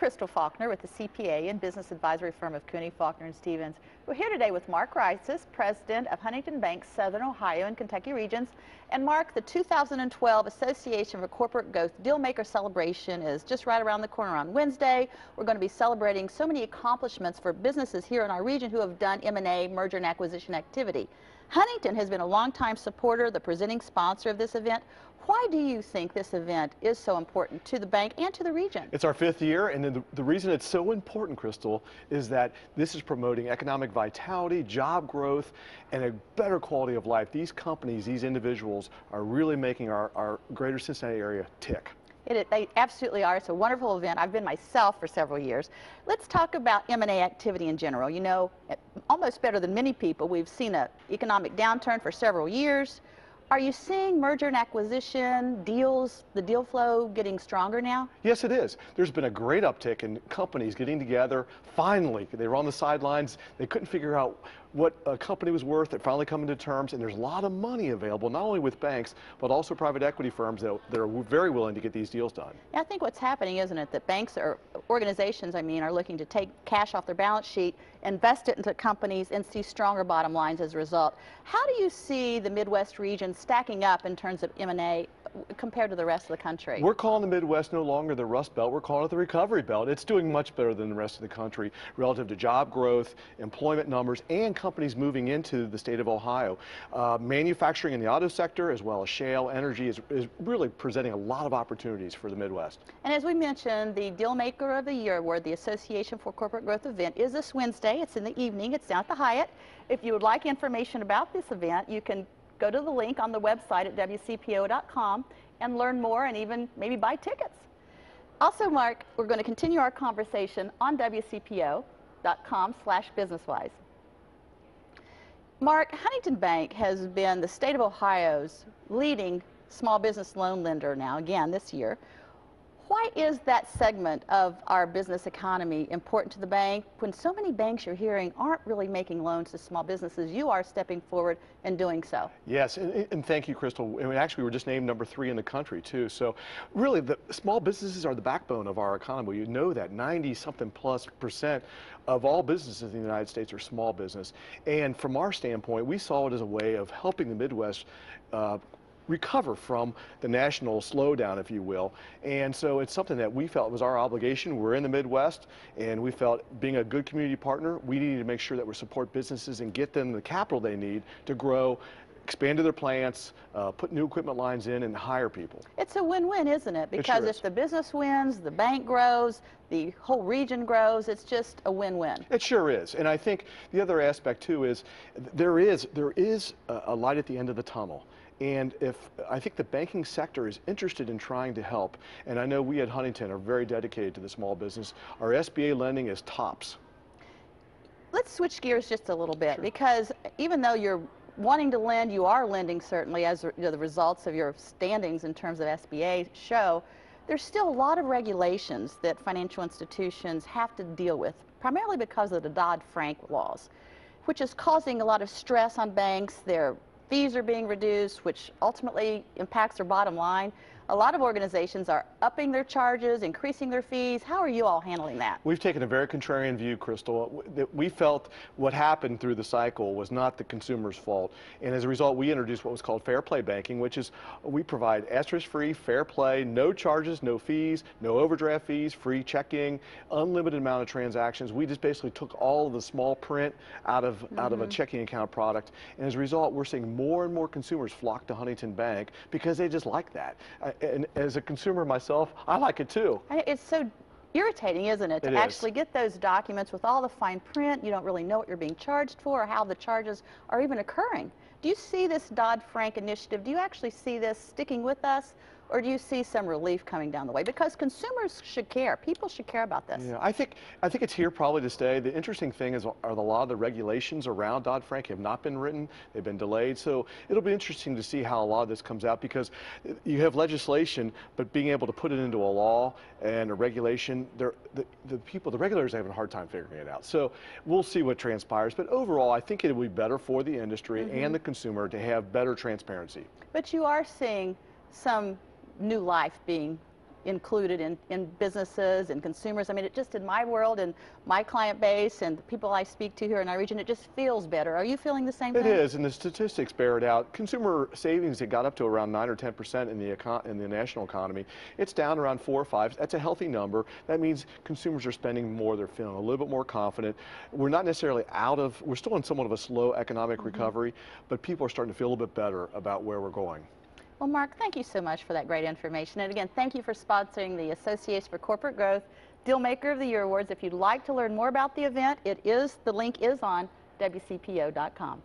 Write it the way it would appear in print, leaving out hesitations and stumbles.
Crystal Faulkner with the CPA and business advisory firm of Cooney, Faulkner and Stevens. We're here today with Mark Reitzes, president of Huntington Bank's Southern Ohio and Kentucky regions. And Mark, the 2012 Association for Corporate Growth Dealmaker Celebration is just right around the corner on Wednesday. We're going to be celebrating so many accomplishments for businesses here in our region who have done M&A, merger and acquisition activity. Huntington has been a longtime supporter, the presenting sponsor of this event. Why do you think this event is so important to the bank and to the region? It's our 5th year, and the reason it's so important, Crystal, is that this is promoting economic vitality, job growth, and a better quality of life. These companies, these individuals are really making our greater Cincinnati area tick. They absolutely are. It's a wonderful event. I've been myself for several years. Let's talk about M&A activity in general. You know, almost better than many people, we've seen an economic downturn for several years. Are you seeing merger and acquisition deals, the deal flow getting stronger now? Yes, it is. There's been a great uptick in companies getting together. Finally, they were on the sidelines. They couldn't figure out what a company was worth. They're finally coming to terms, and there's a lot of money available, not only with banks, but also private equity firms that are very willing to get these deals done. Yeah, I think what's happening, isn't it, that banks or organizations, are looking to take cash off their balance sheet, invest it into companies, and see stronger bottom lines as a result. How do you see the Midwest region stacking up in terms of M&A compared to the rest of the country? We're calling the Midwest no longer the Rust Belt, we're calling it the Recovery Belt. It's doing much better than the rest of the country relative to job growth, employment numbers, and companies moving into the state of Ohio. Manufacturing in the auto sector, as well as shale energy, is really presenting a lot of opportunities for the Midwest. And as we mentioned, the Dealmaker of the Year Award, the Association for Corporate Growth event, is this Wednesday. It's in the evening. It's down at the Hyatt. If you would like information about this event, you can go to the link on the website at wcpo.com and learn more and even maybe buy tickets. Also, Mark, we're going to continue our conversation on wcpo.com/businesswise. Mark, Huntington Bank has been the state of Ohio's leading small business loan lender now, again, this year. Why is that segment of our business economy important to the bank when so many banks you're hearing aren't really making loans to small businesses? You are stepping forward and doing so. Yes, and thank you, Crystal. I mean, actually, we're just named number 3 in the country, too. So really, the small businesses are the backbone of our economy. You know that 90-something+% of all businesses in the United States are small business. And from our standpoint, we saw it as a way of helping the Midwest recover from the national slowdown, if you will. And so it's something that we felt was our obligation. We're in the Midwest, and we felt, being a good community partner, we needed to make sure that we support businesses and get them the capital they need to grow, expand to their plants, put new equipment lines in, and hire people. It's a win-win, isn't it? Because sure if the business wins, the bank grows, the whole region grows. It's just a win-win. It sure is. And I think the other aspect, too, is there is a light at the end of the tunnel. And I think the banking sector is interested in trying to help, and I know we at Huntington are very dedicated to the small business. Our SBA lending is tops. Let's switch gears just a little bit, Sure. because even though you're wanting to lend, you are lending certainly, as the results of your standings in terms of SBA show. There's still a lot of regulations that financial institutions have to deal with, primarily because of the Dodd-Frank laws, which is causing a lot of stress on banks. Their fees are being reduced, which ultimately impacts their bottom line. A lot of organizations are upping their charges, increasing their fees. How are you all handling that? We've taken a very contrarian view, Crystal. We felt what happened through the cycle was not the consumer's fault. And as a result, we introduced what was called fair play banking, which is we provide asterisk-free, fair play, no charges, no fees, no overdraft fees, free checking, unlimited amount of transactions. We just basically took all of the small print out of a checking account product. And as a result, we're seeing more and more consumers flock to Huntington Bank because they just like that. And as a consumer myself, I like it too. It's so irritating, isn't it, to actually get those documents with all the fine print. You don't really know what you're being charged for or how the charges are even occurring. Do you see this Dodd-Frank initiative? Do you actually see this sticking with us, or do you see some relief coming down the way? Because consumers should care. People should care about this. Yeah, I think it's here probably to stay. The interesting thing is a lot of the regulations around Dodd-Frank have not been written. They've been delayed. So it'll be interesting to see how a lot of this comes out, because you have legislation, but being able to put it into a law and a regulation, the regulators are having a hard time figuring it out. So we'll see what transpires. But overall, I think it will be better for the industry and the consumer to have better transparency. But you are seeing some new life being included in businesses and consumers. I mean, it just in my world and my client base and the people I speak to here in our region, it just feels better. Are you feeling the same thing? It is, and the statistics bear it out. Consumer savings, it got up to around 9 or 10% in the national economy. It's down around 4 or 5. That's a healthy number. That means consumers are spending more. They're feeling a little bit more confident. We're not necessarily we're still in somewhat of a slow economic recovery, but people are starting to feel a little bit better about where we're going. Well, Mark, thank you so much for that great information. And again, thank you for sponsoring the Association for Corporate Growth Dealmaker of the Year Awards. If you'd like to learn more about the event, the link is on WCPO.com.